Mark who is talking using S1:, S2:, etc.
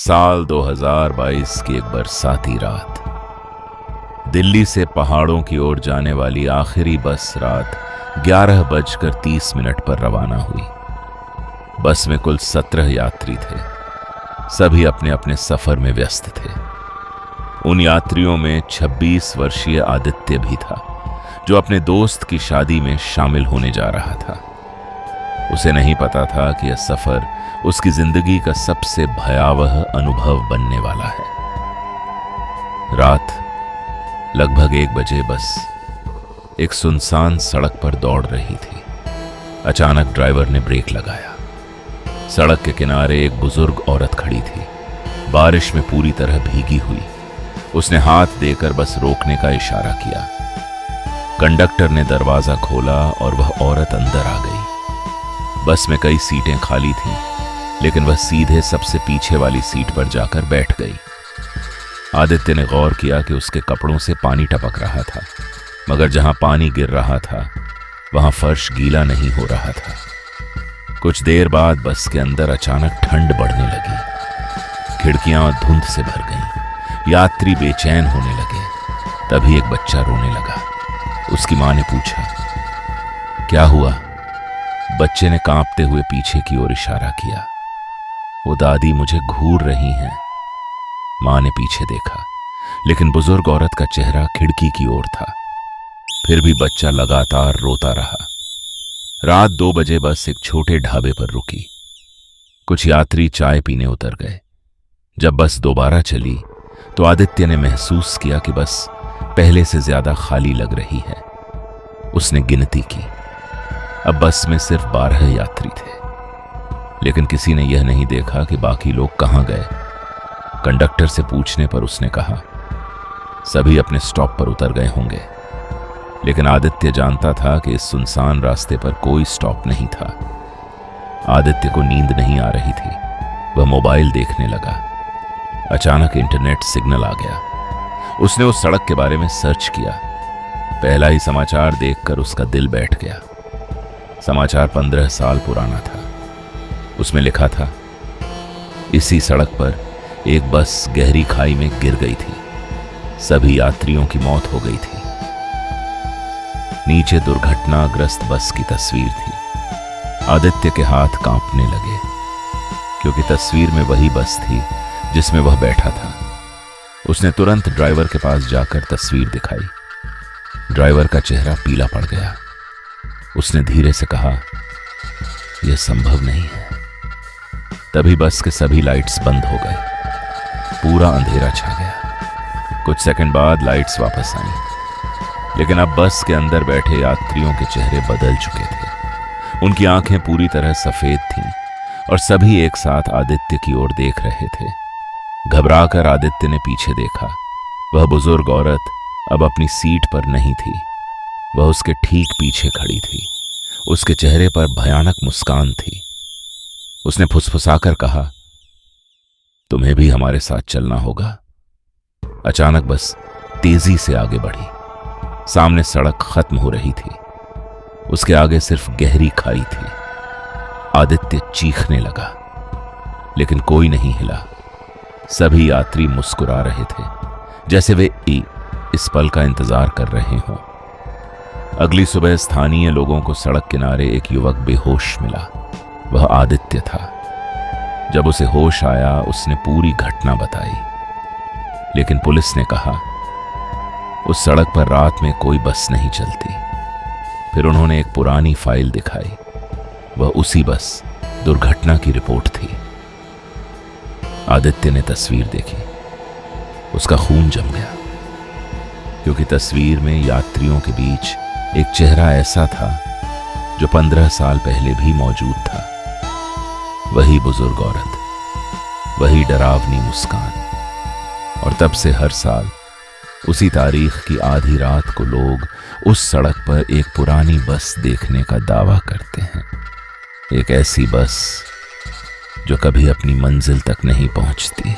S1: साल 2022 की एक बरसाती रात। दिल्ली से पहाड़ों की ओर जाने वाली आखिरी बस रात 11:30 पर रवाना हुई। बस में कुल 17 यात्री थे। सभी अपने अपने सफर में व्यस्त थे। उन यात्रियों में 26 वर्षीय आदित्य भी था, जो अपने दोस्त की शादी में शामिल होने जा रहा था। उसे नहीं पता था कि यह सफर उसकी जिंदगी का सबसे भयावह अनुभव बनने वाला है। रात लगभग 1 बजे बस एक सुनसान सड़क पर दौड़ रही थी। अचानक ड्राइवर ने ब्रेक लगाया। सड़क के किनारे एक बुजुर्ग औरत खड़ी थी, बारिश में पूरी तरह भीगी हुई। उसने हाथ देकर बस रोकने का इशारा किया। कंडक्टर ने दरवाजा खोला और वह औरत अंदर आ गई। बस में कई सीटें खाली थीं, लेकिन वह सीधे सबसे पीछे वाली सीट पर जाकर बैठ गई। आदित्य ने गौर किया कि उसके कपड़ों से पानी टपक रहा था, मगर जहां पानी गिर रहा था वहां फर्श गीला नहीं हो रहा था। कुछ देर बाद बस के अंदर अचानक ठंड बढ़ने लगी। खिड़कियां धुंध से भर गईं। यात्री बेचैन होने लगे। तभी एक बच्चा रोने लगा। उसकी मां ने पूछा, क्या हुआ? बच्चे ने कांपते हुए पीछे की ओर इशारा किया। वो दादी मुझे घूर रही हैं। मां ने पीछे देखा, लेकिन बुजुर्ग औरत का चेहरा खिड़की की ओर था। फिर भी बच्चा लगातार रोता रहा। रात 2 बजे बस एक छोटे ढाबे पर रुकी। कुछ यात्री चाय पीने उतर गए। जब बस दोबारा चली तो आदित्य ने महसूस किया कि बस पहले से ज्यादा खाली लग रही है। उसने गिनती की। अब बस में सिर्फ 12 यात्री थे, लेकिन किसी ने यह नहीं देखा कि बाकी लोग कहां गए। कंडक्टर से पूछने पर उसने कहा, सभी अपने स्टॉप पर उतर गए होंगे। लेकिन आदित्य जानता था कि इस सुनसान रास्ते पर कोई स्टॉप नहीं था। आदित्य को नींद नहीं आ रही थी। वह मोबाइल देखने लगा। अचानक इंटरनेट सिग्नल आ गया। उसने उस सड़क के बारे में सर्च किया। पहला ही समाचार देखकर उसका दिल बैठ गया। समाचार 15 साल पुराना था। उसमें लिखा था, इसी सड़क पर एक बस गहरी खाई में गिर गई थी। सभी यात्रियों की मौत हो गई थी। नीचे दुर्घटनाग्रस्त बस की तस्वीर थी। आदित्य के हाथ कांपने लगे, क्योंकि तस्वीर में वही बस थी जिसमें वह बैठा था। उसने तुरंत ड्राइवर के पास जाकर तस्वीर दिखाई। ड्राइवर का चेहरा पीला पड़ गया। उसने धीरे से कहा, यह संभव नहीं है। तभी बस के सभी लाइट्स बंद हो गए। पूरा अंधेरा छा गया। कुछ सेकंड बाद लाइट्स वापस आईं, लेकिन अब बस के अंदर बैठे यात्रियों के चेहरे बदल चुके थे। उनकी आंखें पूरी तरह सफेद थीं और सभी एक साथ आदित्य की ओर देख रहे थे। घबराकर आदित्य ने पीछे देखा। वह बुजुर्ग औरत अब अपनी सीट पर नहीं थी। वह उसके ठीक पीछे खड़ी थी। उसके चेहरे पर भयानक मुस्कान थी। उसने फुसफुसाकर कहा, तुम्हें भी हमारे साथ चलना होगा। अचानक बस तेजी से आगे बढ़ी। सामने सड़क खत्म हो रही थी। उसके आगे सिर्फ गहरी खाई थी। आदित्य चीखने लगा, लेकिन कोई नहीं हिला। सभी यात्री मुस्कुरा रहे थे, जैसे वे इस पल का इंतजार कर रहे हों। अगली सुबह स्थानीय लोगों को सड़क किनारे एक युवक बेहोश मिला। वह आदित्य था। जब उसे होश आया, उसने पूरी घटना बताई। लेकिन पुलिस ने कहा, उस सड़क पर रात में कोई बस नहीं चलती। फिर उन्होंने एक पुरानी फाइल दिखाई। वह उसी बस दुर्घटना की रिपोर्ट थी। आदित्य ने तस्वीर देखी। उसका खून जम गया, क्योंकि तस्वीर में यात्रियों के बीच एक चेहरा ऐसा था जो 15 साल पहले भी मौजूद था। वही बुजुर्ग औरत, वही डरावनी मुस्कान। और तब से हर साल उसी तारीख की आधी रात को लोग उस सड़क पर एक पुरानी बस देखने का दावा करते हैं। एक ऐसी बस जो कभी अपनी मंजिल तक नहीं पहुंचती।